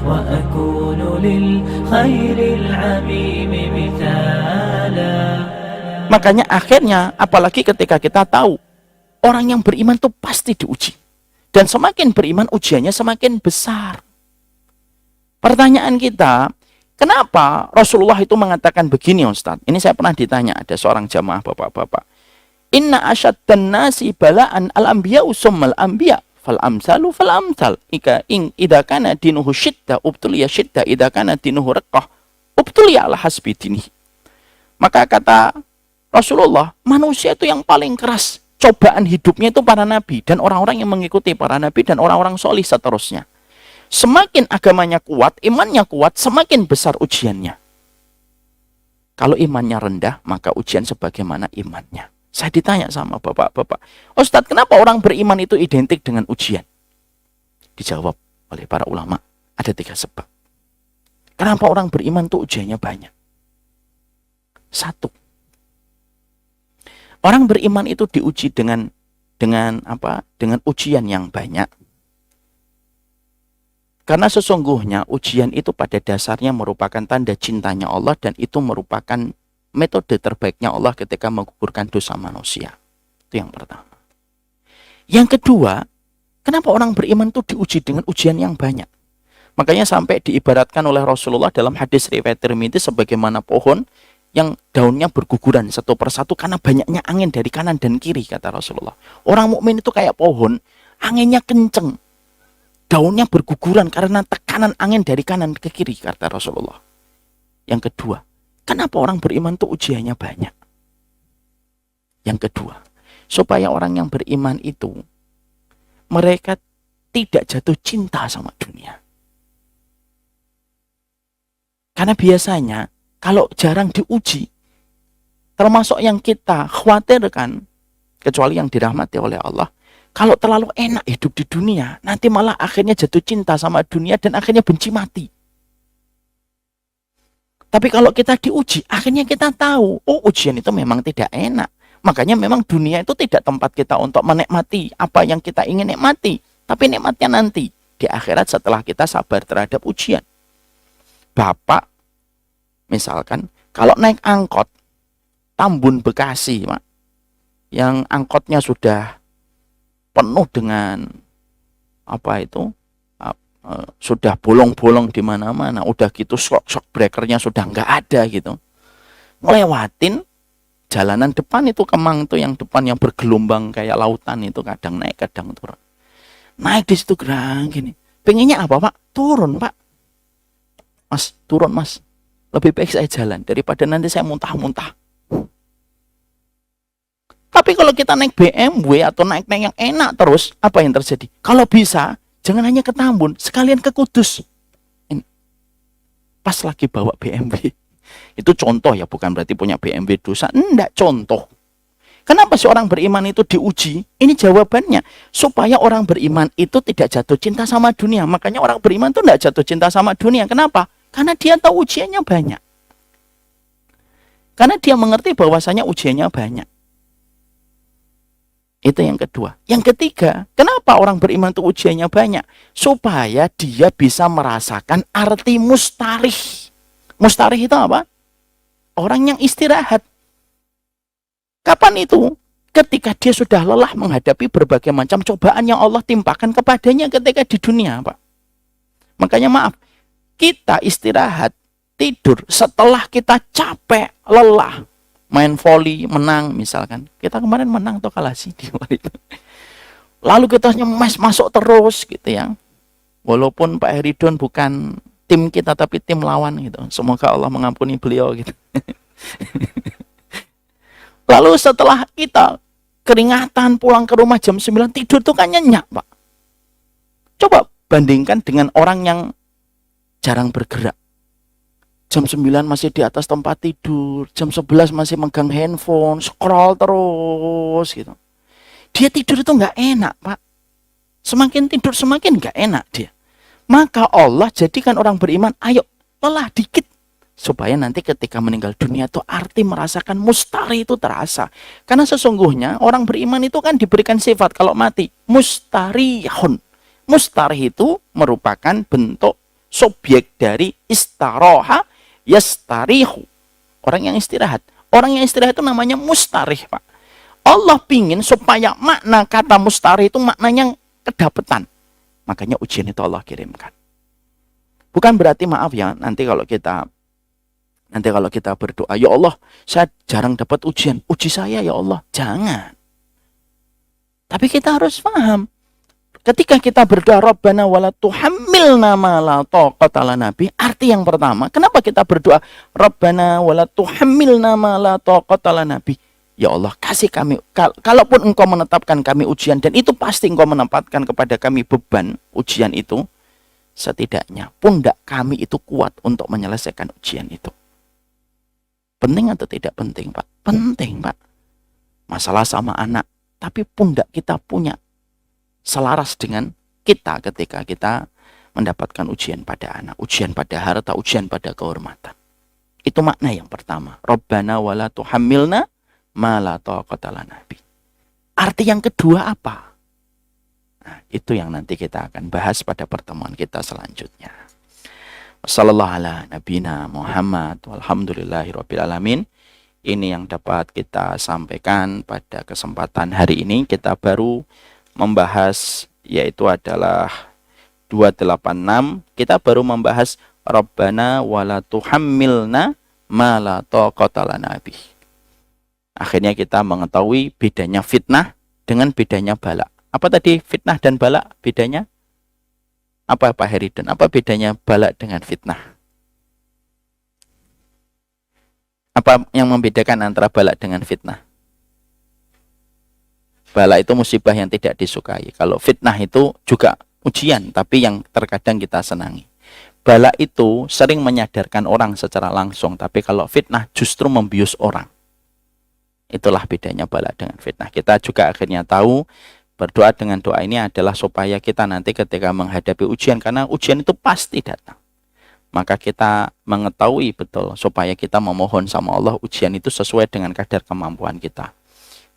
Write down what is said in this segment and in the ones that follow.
وأكون للخير العميم مثالا. Makanya akhirnya, apalagi ketika kita tahu orang yang beriman itu pasti diuji. Dan semakin beriman, ujiannya semakin besar. Pertanyaan kita, kenapa Rasulullah itu mengatakan begini, Ustaz? Ini saya pernah ditanya, ada seorang jamaah bapak-bapak. Inna asyaddan nasi bala'an al-anbiya'u summal anbiya' fal amsalu fal amsal. Idza kana dinuhu syiddah ubtuliya syiddah, idza kana dinuhu raqqah ubtuliya ala hasbi dinihi. Maka kata Rasulullah, manusia itu yang paling keras cobaan hidupnya itu para nabi dan orang-orang yang mengikuti para nabi dan orang-orang solih seterusnya. Semakin agamanya kuat, imannya kuat, semakin besar ujiannya. Kalau imannya rendah, maka ujian sebagaimana imannya. Saya ditanya sama bapak-bapak, Ustadz, kenapa orang beriman itu identik dengan ujian? Dijawab oleh para ulama, ada 3 sebab. Kenapa orang beriman itu ujiannya banyak? 1, orang beriman itu diuji dengan ujian yang banyak. Karena sesungguhnya ujian itu pada dasarnya merupakan tanda cintanya Allah dan itu merupakan metode terbaiknya Allah ketika menggugurkan dosa manusia. Itu yang pertama. Yang kedua, kenapa orang beriman itu diuji dengan ujian yang banyak? Makanya sampai diibaratkan oleh Rasulullah dalam hadis riwayat Tirmidzi sebagaimana pohon yang daunnya berguguran satu persatu karena banyaknya angin dari kanan dan kiri, kata Rasulullah. Orang mukmin itu kayak pohon, anginnya kenceng, daunnya berguguran karena tekanan angin dari kanan ke kiri, kata Rasulullah. Yang kedua, kenapa orang beriman itu ujiannya banyak? Yang kedua, supaya orang yang beriman itu mereka tidak jatuh cinta sama dunia. Karena biasanya kalau jarang diuji, termasuk yang kita khawatirkan, kecuali yang dirahmati oleh Allah, kalau terlalu enak hidup di dunia, nanti malah akhirnya jatuh cinta sama dunia dan akhirnya benci mati. Tapi kalau kita diuji, akhirnya kita tahu, oh ujian itu memang tidak enak. Makanya memang dunia itu tidak tempat kita untuk menikmati apa yang kita ingin nikmati. Tapi nikmatnya nanti, di akhirat setelah kita sabar terhadap ujian. Bapak, misalkan, kalau naik angkot, Tambun Bekasi, Pak, yang angkotnya sudah penuh dengan sudah bolong-bolong di mana-mana, udah gitu shock breakernya sudah nggak ada gitu, ngelewatin jalanan depan itu Kemang itu yang depan yang bergelombang kayak lautan itu kadang naik kadang turun, naik di situ gerang gini, pengennya apa Pak? Turun Pak, Mas turun Mas, lebih baik saya jalan daripada nanti saya muntah-muntah. Tapi kalau kita naik BMW atau naik yang enak terus, apa yang terjadi? Kalau bisa, jangan hanya ke Tambun, sekalian ke Kudus. Ini. Pas lagi bawa BMW. Itu contoh ya, bukan berarti punya BMW dosa. Enggak, contoh. Kenapa seorang beriman itu diuji? Ini jawabannya. Supaya orang beriman itu tidak jatuh cinta sama dunia. Makanya orang beriman itu enggak jatuh cinta sama dunia. Kenapa? Karena dia tahu ujiannya banyak. Karena dia mengerti bahwasanya ujiannya banyak. Itu yang kedua. Yang ketiga, kenapa orang beriman itu ujiannya banyak? Supaya dia bisa merasakan arti mustarih. Mustarih itu apa? Orang yang istirahat. Kapan itu? Ketika dia sudah lelah menghadapi berbagai macam cobaan yang Allah timpakan kepadanya ketika di dunia, Pak. Makanya maaf, kita istirahat, tidur setelah kita capek, lelah. Main volley, menang misalkan. Kita kemarin menang atau kalah sih di itu. Lalu kita nyemes masuk terus gitu ya. Walaupun Pak Heridon bukan tim kita tapi tim lawan gitu. Semoga Allah mengampuni beliau gitu. Lalu setelah kita keringatan pulang ke rumah jam 9 tidur tuh kan nyenyak, Pak. Coba bandingkan dengan orang yang jarang bergerak. Jam 9 masih di atas tempat tidur, jam 11 masih megang handphone, scroll terus gitu. Dia tidur itu nggak enak, Pak. Semakin tidur semakin nggak enak dia. Maka Allah jadikan orang beriman, ayo lelah dikit. Supaya nanti ketika meninggal dunia itu arti merasakan mustari itu terasa. Karena sesungguhnya orang beriman itu kan diberikan sifat kalau mati, mustarihun. Mustarih itu merupakan bentuk subjek dari istaroha yastarihu. Orang yang istirahat. Orang yang istirahat itu namanya mustarih, Pak. Allah pingin supaya makna kata mustarih itu maknanya kedapetan. Makanya ujian itu Allah kirimkan. Bukan berarti, maaf ya, nanti kalau kita berdoa, ya Allah, saya jarang dapat ujian, uji saya ya Allah. Jangan. Tapi kita harus paham. Ketika kita berdoa Rabbana wala tuhammilna ma la taqata lana bi, arti yang pertama, kenapa kita berdoa Rabbana wala tuhammilna ma la taqata lana bi? Ya Allah, kasih kami, kalaupun Engkau menetapkan kami ujian, dan itu pasti Engkau menempatkan kepada kami beban ujian itu, setidaknya pundak kami itu kuat untuk menyelesaikan ujian itu. Penting atau tidak penting, Pak? Penting, Pak. Masalah sama anak, tapi pundak kita punya selaras dengan kita ketika kita mendapatkan ujian pada anak, ujian pada harta, ujian pada kehormatan. Itu makna yang pertama. Rabbana wala tuhammilna ma la taqata lana bi. Arti yang kedua apa? Nah, itu yang nanti kita akan bahas pada pertemuan kita selanjutnya. Wassallallahu ala nabiyina Muhammad walhamdulillahirabbil alamin. Ini yang dapat kita sampaikan pada kesempatan hari ini. Kita baru membahas, yaitu adalah 286. Kita baru membahas Rabbana wala tuhammilna ma la taqata lana bih. Akhirnya kita mengetahui bedanya fitnah dengan bedanya bala. Apa tadi fitnah dan bala bedanya? Apa Pak Heridon? Apa bedanya bala dengan fitnah? Apa yang membedakan antara bala dengan fitnah? Bala itu musibah yang tidak disukai. Kalau fitnah itu juga ujian, tapi yang terkadang kita senangi. Bala itu sering menyadarkan orang secara langsung, tapi kalau fitnah justru membius orang. Itulah bedanya bala dengan fitnah. Kita juga akhirnya tahu, berdoa dengan doa ini adalah supaya kita nanti ketika menghadapi ujian, karena ujian itu pasti datang. Maka kita mengetahui betul supaya kita memohon sama Allah ujian itu sesuai dengan kadar kemampuan kita.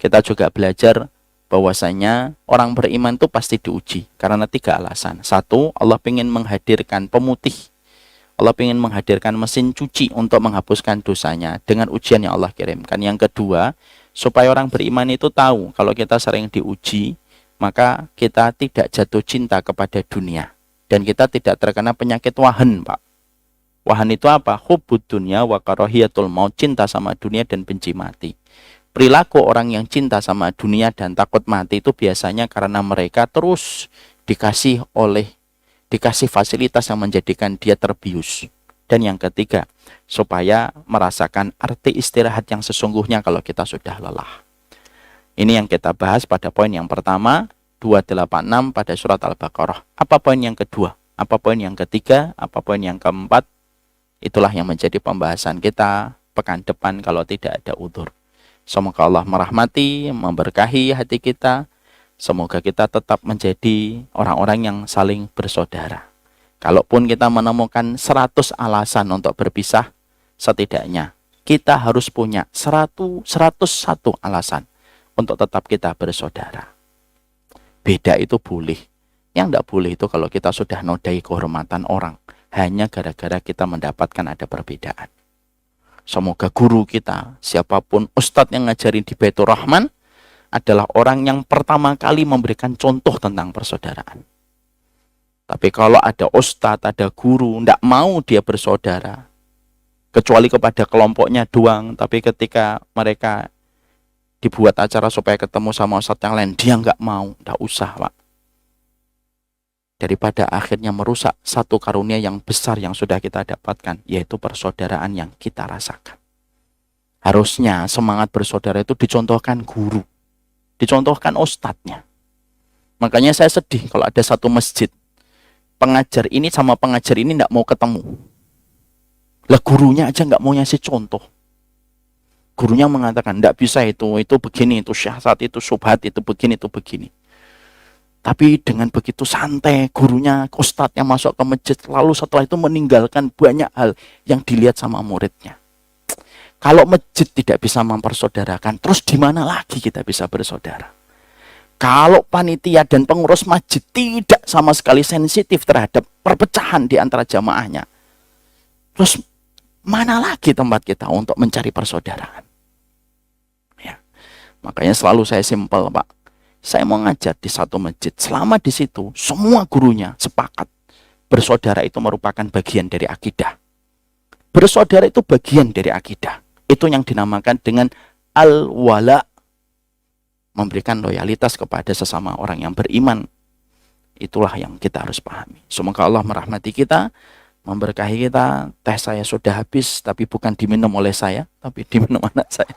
Kita juga belajar bahwasanya orang beriman itu pasti diuji karena 3 alasan. 1, Allah ingin menghadirkan pemutih. Allah ingin menghadirkan mesin cuci untuk menghapuskan dosanya dengan ujian yang Allah kirimkan. Yang kedua, supaya orang beriman itu tahu kalau kita sering diuji, maka kita tidak jatuh cinta kepada dunia dan kita tidak terkena penyakit wahan, Pak. Wahan itu apa? Hubbud dunya wa karahiyatul maut, cinta sama dunia dan benci mati. Perilaku orang yang cinta sama dunia dan takut mati itu biasanya karena mereka terus dikasih fasilitas yang menjadikan dia terbius. Dan yang ketiga, supaya merasakan arti istirahat yang sesungguhnya kalau kita sudah lelah. Ini yang kita bahas pada poin yang pertama, 286 pada surat Al-Baqarah. Apa poin yang kedua? Apa poin yang ketiga? Apa poin yang keempat? Itulah yang menjadi pembahasan kita pekan depan kalau tidak ada udzur. Semoga Allah merahmati, memberkahi hati kita. Semoga kita tetap menjadi orang-orang yang saling bersaudara. Kalaupun kita menemukan 100 alasan untuk berpisah, setidaknya kita harus punya 101 alasan untuk tetap kita bersaudara. Beda itu boleh. Yang tidak boleh itu kalau kita sudah nodai kehormatan orang, hanya gara-gara kita mendapatkan ada perbedaan. Semoga guru kita, siapapun ustadz yang ngajarin di Baitur Rahman, adalah orang yang pertama kali memberikan contoh tentang persaudaraan. Tapi kalau ada ustadz, ada guru, tidak mau dia bersaudara, kecuali kepada kelompoknya doang, tapi ketika mereka dibuat acara supaya ketemu sama ustadz yang lain, dia nggak mau, tidak usah, Pak. Daripada akhirnya merusak satu karunia yang besar yang sudah kita dapatkan, yaitu persaudaraan yang kita rasakan. Harusnya semangat bersaudara itu dicontohkan guru, dicontohkan ustadznya. Makanya saya sedih kalau ada satu masjid, pengajar ini sama pengajar ini tidak mau ketemu. Lah gurunya aja nggak mau ngasih contoh. Gurunya mengatakan, tidak bisa itu begini, itu syahsat, itu subhat, itu begini, itu begini. Tapi dengan begitu santai, gurunya, ustadznya masuk ke masjid, lalu setelah itu meninggalkan banyak hal yang dilihat sama muridnya. Kalau masjid tidak bisa mempersaudarakan, terus di mana lagi kita bisa bersaudara? Kalau panitia dan pengurus masjid tidak sama sekali sensitif terhadap perpecahan di antara jamaahnya, terus mana lagi tempat kita untuk mencari persaudaraan? Ya. Makanya selalu saya simpel, Pak. Saya mau ngajar di satu masjid. Selama di situ, semua gurunya sepakat bersaudara itu merupakan bagian dari akidah. Bersaudara itu bagian dari akidah. Itu yang dinamakan dengan al-wala, memberikan loyalitas kepada sesama orang yang beriman. Itulah yang kita harus pahami. Semoga Allah merahmati kita, memberkahi kita. Teh saya sudah habis, tapi bukan diminum oleh saya, tapi diminum anak saya.